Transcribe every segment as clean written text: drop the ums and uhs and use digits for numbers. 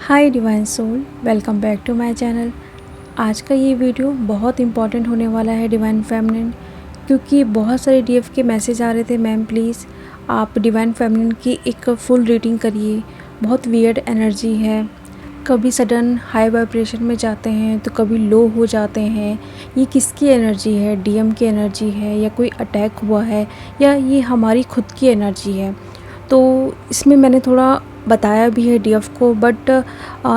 Hi divine soul, welcome back to my channel. आज का ये वीडियो बहुत इंपॉर्टेंट होने वाला है डिवाइन फेमिनिन, क्योंकि बहुत सारे डीएफ के मैसेज आ रहे थे, मैम प्लीज़ आप डिवाइन फेमिनिन की एक फुल रीडिंग करिए। बहुत वियर्ड एनर्जी है, कभी सडन हाई वाइब्रेशन में जाते हैं तो कभी लो हो जाते हैं। ये किसकी एनर्जी है? डीएम की एनर्जी है या कोई अटैक हुआ है या ये हमारी खुद की एनर्जी है? तो इसमें मैंने थोड़ा बताया भी है डीएफ को, बट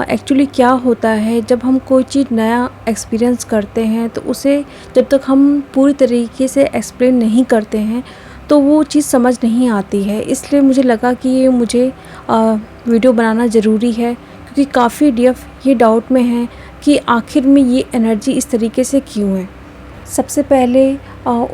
एक्चुअली क्या होता है जब हम कोई चीज़ नया एक्सपीरियंस करते हैं तो उसे जब तक हम पूरी तरीके से एक्सप्लेन नहीं करते हैं तो वो चीज़ समझ नहीं आती है। इसलिए मुझे लगा कि ये मुझे वीडियो बनाना ज़रूरी है, क्योंकि काफ़ी डीएफ ये डाउट में हैं कि आखिर में ये एनर्जी इस तरीके से क्यों है। सबसे पहले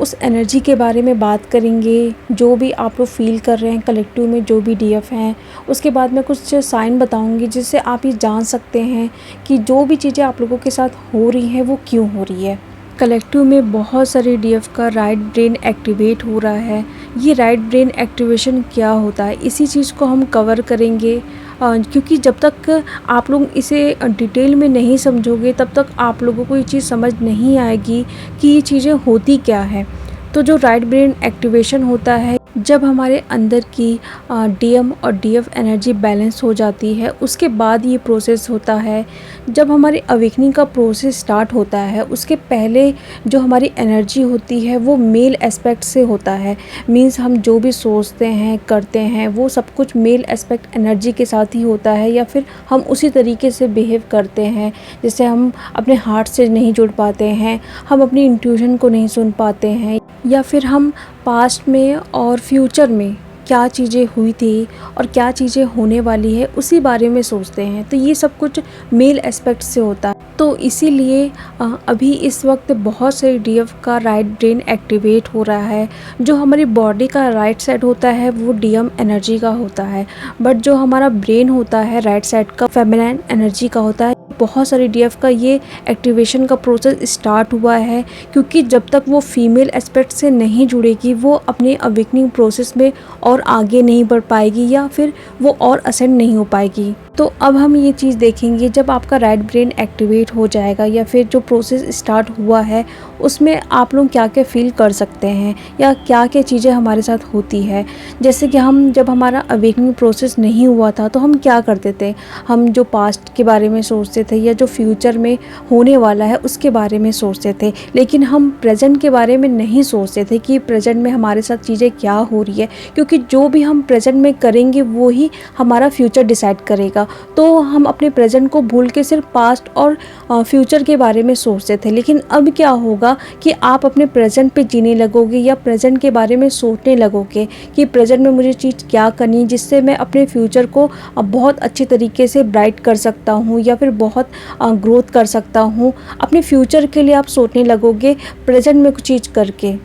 उस एनर्जी के बारे में बात करेंगे जो भी आप लोग फील कर रहे हैं कलेक्टिव में, जो भी डीएफ हैं। उसके बाद मैं कुछ साइन बताऊंगी जिससे आप ये जान सकते हैं कि जो भी चीज़ें आप लोगों के साथ हो रही हैं वो क्यों हो रही है। कलेक्टिव में बहुत सारे डीएफ का राइट ब्रेन एक्टिवेट हो रहा है। ये राइट ब्रेन एक्टिवेशन क्या होता है, इसी चीज़ को हम कवर करेंगे, क्योंकि जब तक आप लोग इसे डिटेल में नहीं समझोगे तब तक आप लोगों को ये चीज़ समझ नहीं आएगी कि ये चीज़ें होती क्या है। तो जो राइट ब्रेन एक्टिवेशन होता है, जब हमारे अंदर की डीएम और डीएफ एनर्जी बैलेंस हो जाती है, उसके बाद ये प्रोसेस होता है। जब हमारी अवेकनिंग का प्रोसेस स्टार्ट होता है उसके पहले जो हमारी एनर्जी होती है वो मेल एस्पेक्ट से होता है। मींस हम जो भी सोचते हैं करते हैं वो सब कुछ मेल एस्पेक्ट एनर्जी के साथ ही होता है, या फिर हम उसी तरीके से बिहेव करते हैं। जैसे हम अपने हार्ट से नहीं जुड़ पाते हैं, हम अपनी इंट्यूशन को नहीं सुन पाते हैं, या फिर हम पास्ट में और फ्यूचर में क्या चीज़ें हुई थी और क्या चीज़ें होने वाली है उसी बारे में सोचते हैं। तो ये सब कुछ मेल एस्पेक्ट से होता है। तो इसीलिए अभी इस वक्त बहुत सारे डीएफ का राइट ब्रेन एक्टिवेट हो रहा है। जो हमारी बॉडी का राइट साइड होता है वो डीएम एनर्जी का होता है, बट जो हमारा ब्रेन होता है राइट साइड का फेमिनाइन एनर्जी का होता है। बहुत सारे डीएफ का ये एक्टिवेशन का प्रोसेस स्टार्ट हुआ है, क्योंकि जब तक वो फीमेल एस्पेक्ट से नहीं जुड़ेगी वो अपने अवेकनिंग प्रोसेस में और आगे नहीं बढ़ पाएगी, या फिर वो और असेंड नहीं हो पाएगी। तो अब हम ये चीज़ देखेंगे, जब आपका राइट ब्रेन एक्टिवेट हो जाएगा या फिर जो प्रोसेस स्टार्ट हुआ है उसमें आप लोग क्या क्या फील कर सकते हैं या क्या क्या चीज़ें हमारे साथ होती है। जैसे कि हम जब हमारा अवेकनिंग प्रोसेस नहीं हुआ था तो हम क्या करते थे, हम जो पास्ट के बारे में सोचते थे या जो फ्यूचर में होने वाला है उसके बारे में सोचते थे, लेकिन हम प्रेजेंट के बारे में नहीं सोचते थे कि प्रेजेंट में हमारे साथ चीज़ें क्या हो रही है, क्योंकि जो भी हम प्रेजेंट में करेंगे वो ही हमारा फ्यूचर डिसाइड करेगा। तो हम अपने प्रेजेंट को भूल के सिर्फ पास्ट और फ्यूचर के बारे में सोचते थे। लेकिन अब क्या होगा कि आप अपने प्रेजेंट पे जीने लगोगे या प्रेजेंट के बारे में सोचने लगोगे कि प्रेजेंट में मुझे चीज़ क्या करनी है जिससे मैं अपने फ्यूचर को बहुत अच्छे तरीके से ब्राइट कर सकता हूँ या फिर बहुत ग्रोथ कर सकता हूँ। अपने फ्यूचर के लिए आप सोचने लगोगे प्रेजेंट में कुछ चीज़ करके।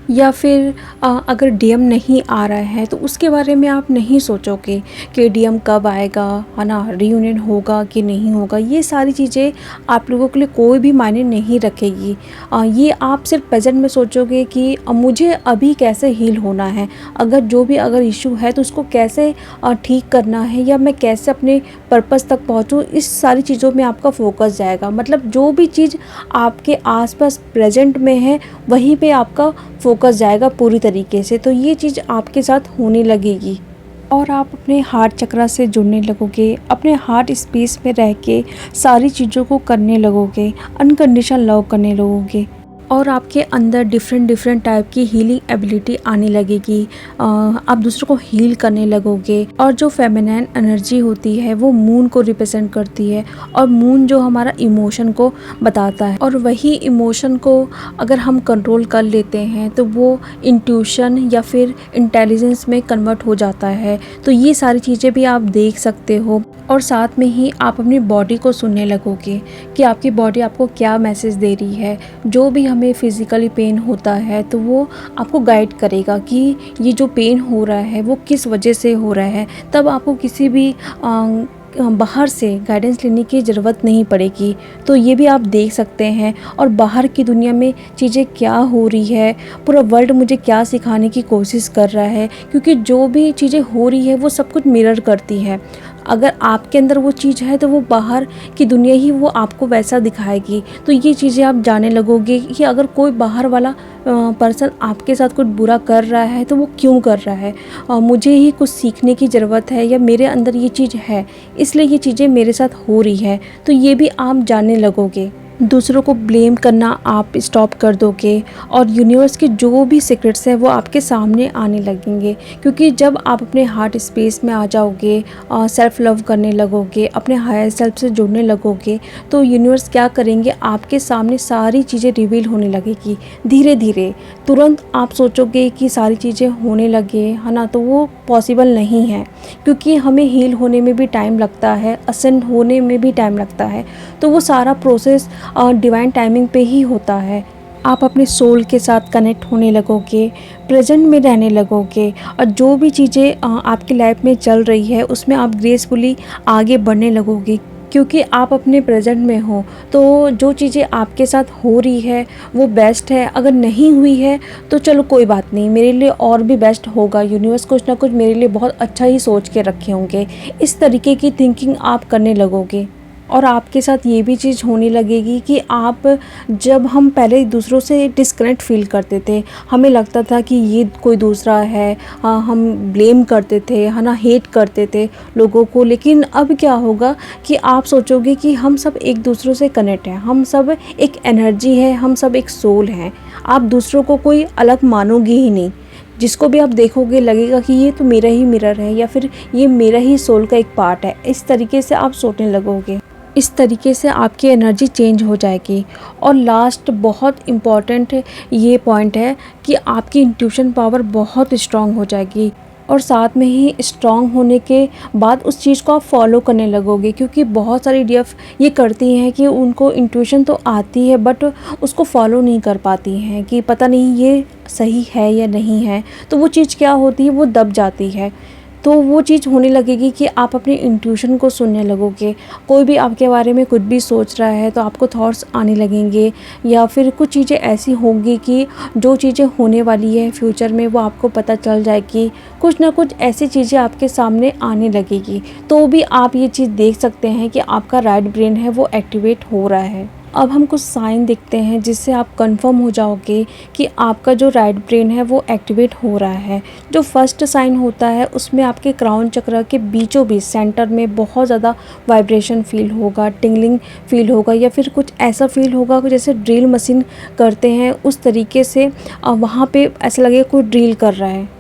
या फिर अगर डीएम नहीं आ रहा है तो उसके बारे में आप नहीं सोचोगे कि डीएम कब आएगा, है ना, रीयूनियन होगा कि नहीं होगा। ये सारी चीज़ें आप लोगों के लिए कोई भी मायने नहीं रखेगी। ये आप सिर्फ प्रेजेंट में सोचोगे कि मुझे अभी कैसे हील होना है, अगर इशू है तो उसको कैसे ठीक करना है, या मैं कैसे अपने पर्पस तक पहुँचूँ। इस सारी चीज़ों में आपका फोकस जाएगा। मतलब जो भी चीज़ आपके आसपास प्रेजेंट में है वहीं पे आपका फोकस जाएगा पूरी तरीके से। तो ये चीज़ आपके साथ होने लगेगी और आप अपने हार्ट चक्रा से जुड़ने लगोगे, अपने हार्ट स्पेस में रह के सारी चीज़ों को करने लगोगे, अनकंडीशनल लव करने लगोगे, और आपके अंदर डिफरेंट टाइप की हीलिंग एबिलिटी आने लगेगी। आप दूसरों को हील करने लगोगे। और जो फेमिनाइन एनर्जी होती है वो मून को रिप्रेजेंट करती है, और मून जो हमारा इमोशन को बताता है, और वही इमोशन को अगर हम कंट्रोल कर लेते हैं तो वो इंट्यूशन या फिर इंटेलिजेंस में कन्वर्ट हो जाता है। तो ये सारी चीज़ें भी आप देख सकते हो, और साथ में ही आप अपनी बॉडी को सुनने लगोगे कि आपकी बॉडी आपको क्या मैसेज दे रही है। जो भी हमें फिज़िकली पेन होता है तो वो आपको गाइड करेगा कि ये जो पेन हो रहा है वो किस वजह से हो रहा है। तब आपको किसी भी बाहर से गाइडेंस लेने की ज़रूरत नहीं पड़ेगी। तो ये भी आप देख सकते हैं। और बाहर की दुनिया में चीज़ें क्या हो रही है, पूरा वर्ल्ड मुझे क्या सिखाने की कोशिश कर रहा है, क्योंकि जो भी चीज़ें हो रही है वो सब कुछ मिरर करती है। अगर आपके अंदर वो चीज़ है तो वो बाहर की दुनिया ही वो आपको वैसा दिखाएगी। तो ये चीज़ें आप जानने लगोगे कि अगर कोई बाहर वाला पर्सन आपके साथ कुछ बुरा कर रहा है तो वो क्यों कर रहा है, मुझे ही कुछ सीखने की ज़रूरत है या मेरे अंदर ये चीज़ है इसलिए ये चीज़ें मेरे साथ हो रही है। तो ये भी आप जानने लगोगे। दूसरों को ब्लेम करना आप स्टॉप कर दोगे और यूनिवर्स के जो भी सीक्रेट्स हैं वो आपके सामने आने लगेंगे। क्योंकि जब आप अपने हार्ट स्पेस में आ जाओगे, सेल्फ़ लव करने लगोगे, अपने हायर सेल्फ से जुड़ने लगोगे, तो यूनिवर्स क्या करेंगे, आपके सामने सारी चीज़ें रिवील होने लगेगी धीरे धीरे। तुरंत आप सोचोगे कि सारी चीज़ें होने लगे, है ना, तो वो पॉसिबल नहीं है। क्योंकि हमें हील होने में भी टाइम लगता है, असेंड होने में भी टाइम लगता है। तो वो सारा प्रोसेस डिवाइन टाइमिंग पे ही होता है। आप अपने सोल के साथ कनेक्ट होने लगोगे, प्रेजेंट में रहने लगोगे और जो भी चीज़ें आपकी लाइफ में चल रही है उसमें आप ग्रेसफुली आगे बढ़ने लगोगे। क्योंकि आप अपने प्रेजेंट में हो तो जो चीज़ें आपके साथ हो रही है वो बेस्ट है। अगर नहीं हुई है तो चलो कोई बात नहीं, मेरे लिए और भी बेस्ट होगा। यूनिवर्स कुछ ना कुछ मेरे लिए बहुत अच्छा ही सोच के रखे होंगे। इस तरीके की थिंकिंग आप करने लगोगे। और आपके साथ ये भी चीज़ होने लगेगी कि आप, जब हम पहले दूसरों से डिस्कनेक्ट फील करते थे, हमें लगता था कि ये कोई दूसरा है, हम ब्लेम करते थे, है ना, हेट करते थे लोगों को। लेकिन अब क्या होगा कि आप सोचोगे कि हम सब एक दूसरों से कनेक्ट हैं, हम सब एक एनर्जी है, हम सब एक सोल हैं। आप दूसरों को कोई अलग मानोगे ही नहीं। जिसको भी आप देखोगे लगेगा कि ये तो मेरा ही मिरर है या फिर ये मेरा ही सोल का एक पार्ट है। इस तरीके से आप सोचने लगोगे। इस तरीके से आपकी एनर्जी चेंज हो जाएगी। और लास्ट बहुत इम्पॉर्टेंट ये पॉइंट है कि आपकी इंट्यूशन पावर बहुत स्ट्रांग हो जाएगी। और साथ में ही स्ट्रांग होने के बाद उस चीज़ को आप फॉलो करने लगोगे। क्योंकि बहुत सारी डीएफ ये करती हैं कि उनको इंट्यूशन तो आती है बट उसको फॉलो नहीं कर पाती हैं कि पता नहीं ये सही है या नहीं है। तो वो चीज़ क्या होती है, वो दब जाती है। तो वो चीज़ होने लगेगी कि आप अपनी इंट्यूशन को सुनने लगोगे। कोई भी आपके बारे में कुछ भी सोच रहा है तो आपको थॉट्स आने लगेंगे, या फिर कुछ चीज़ें ऐसी होंगी कि जो चीज़ें होने वाली है फ्यूचर में वो आपको पता चल जाएगी। कुछ ना कुछ ऐसी चीज़ें आपके सामने आने लगेगी। तो भी आप ये चीज़ देख सकते हैं कि आपका राइट ब्रेन है वो एक्टिवेट हो रहा है। अब हम कुछ साइन देखते हैं जिससे आप कंफर्म हो जाओगे कि आपका जो राइट ब्रेन है वो एक्टिवेट हो रहा है। जो फर्स्ट साइन होता है उसमें आपके क्राउन चक्र के बीचों बीच सेंटर में बहुत ज़्यादा वाइब्रेशन फील होगा, टिंगलिंग फील होगा, या फिर कुछ ऐसा फील होगा कि जैसे ड्रिल मशीन करते हैं उस तरीके से वहाँ पे ऐसा लगेगा कोई ड्रिल कर रहा है।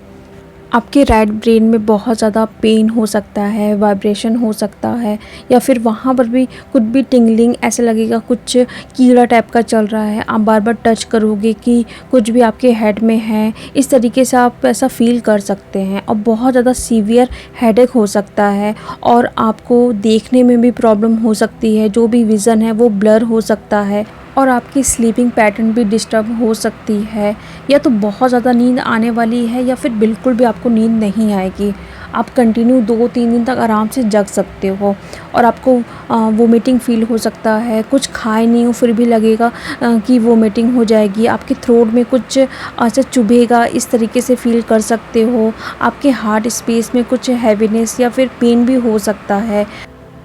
आपके राइट ब्रेन में बहुत ज़्यादा पेन हो सकता है, वाइब्रेशन हो सकता है, या फिर वहाँ पर भी कुछ भी टिंगलिंग, ऐसे लगेगा कुछ कीड़ा टाइप का चल रहा है। आप बार बार टच करोगे कि कुछ भी आपके हेड में है, इस तरीके से आप ऐसा फील कर सकते हैं। और बहुत ज़्यादा सीवियर हेडेक हो सकता है और आपको देखने में भी प्रॉब्लम हो सकती है। जो भी विज़न है वो ब्लर हो सकता है और आपकी स्लीपिंग पैटर्न भी डिस्टर्ब हो सकती है। या तो बहुत ज़्यादा नींद आने वाली है या फिर बिल्कुल भी आपको नींद नहीं आएगी। आप कंटिन्यू 2-3 दिन तक आराम से जग सकते हो और आपको वोमिटिंग फील हो सकता है। कुछ खाए नहीं हो फिर भी लगेगा कि वोमिटिंग हो जाएगी। आपके थ्रोट में कुछ ऐसा चुभेगा, इस तरीके से फील कर सकते हो। आपके हार्ट स्पेस में कुछ हैवीनेस या फिर पेन भी हो सकता है।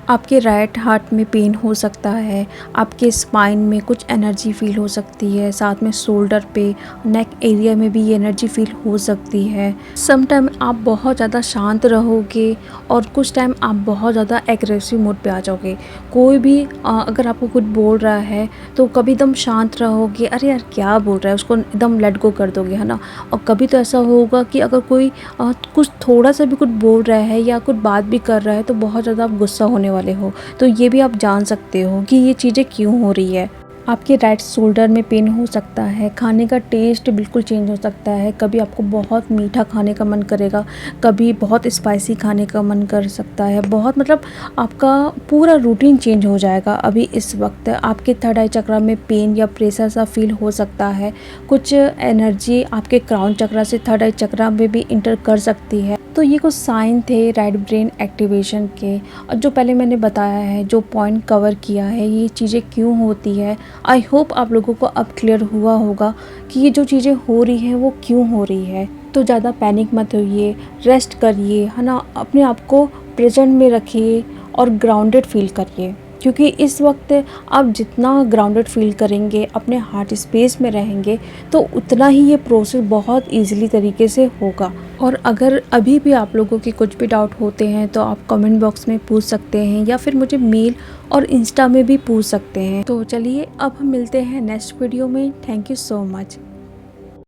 आपके राइट हार्ट में पेन हो सकता है। आपके स्पाइन में कुछ एनर्जी फील हो सकती है। साथ में शोल्डर पे, नेक एरिया में भी ये एनर्जी फील हो सकती है। सम टाइम आप बहुत ज़्यादा शांत रहोगे और कुछ टाइम आप बहुत ज़्यादा एग्रेसिव मोड पे आ जाओगे। कोई भी अगर आपको कुछ बोल रहा है तो कभी एकदम शांत रहोगे, अरे यार क्या बोल रहा है, उसको एकदम लेट गो कर दोगे, है ना। और कभी तो ऐसा होगा कि अगर कोई कुछ थोड़ा सा भी कुछ बोल रहा है या कुछ बात भी कर रहा है तो बहुत ज़्यादा आप गुस्सा होने वाले हो। तो ये भी आप जान सकते हो कि ये चीज़ें क्यों हो रही है। आपके राइट शोल्डर में पेन हो सकता है। खाने का टेस्ट बिल्कुल चेंज हो सकता है। कभी आपको बहुत मीठा खाने का मन करेगा, कभी बहुत स्पाइसी खाने का मन कर सकता है। बहुत मतलब आपका पूरा रूटीन चेंज हो जाएगा। अभी इस वक्त आपके थर्ड आई चक्र में पेन या प्रेशर सा फील हो सकता है। कुछ एनर्जी आपके क्राउन चक्र से थर्ड आई चक्र में भी इंटर कर सकती है। तो ये कुछ साइन थे राइट ब्रेन एक्टिवेशन के। और जो पहले मैंने बताया है, जो पॉइंट कवर किया है, ये चीज़ें क्यों होती है, आई होप आप लोगों को अब क्लियर हुआ होगा कि ये जो चीज़ें हो रही हैं वो क्यों हो रही है। तो ज़्यादा पैनिक मत होइए, रेस्ट करिए, है ना। अपने आप को प्रेजेंट में रखिए और ग्राउंडेड फील करिए, क्योंकि इस वक्त आप जितना ग्राउंडेड फील करेंगे, अपने हार्ट स्पेस में रहेंगे, तो उतना ही ये प्रोसेस बहुत ईजिली तरीके से होगा। और अगर अभी भी आप लोगों के कुछ भी डाउट होते हैं तो आप कमेंट बॉक्स में पूछ सकते हैं या फिर मुझे मेल और इंस्टा में भी पूछ सकते हैं। तो चलिए अब हम मिलते हैं नेक्स्ट वीडियो में। Thank you so much.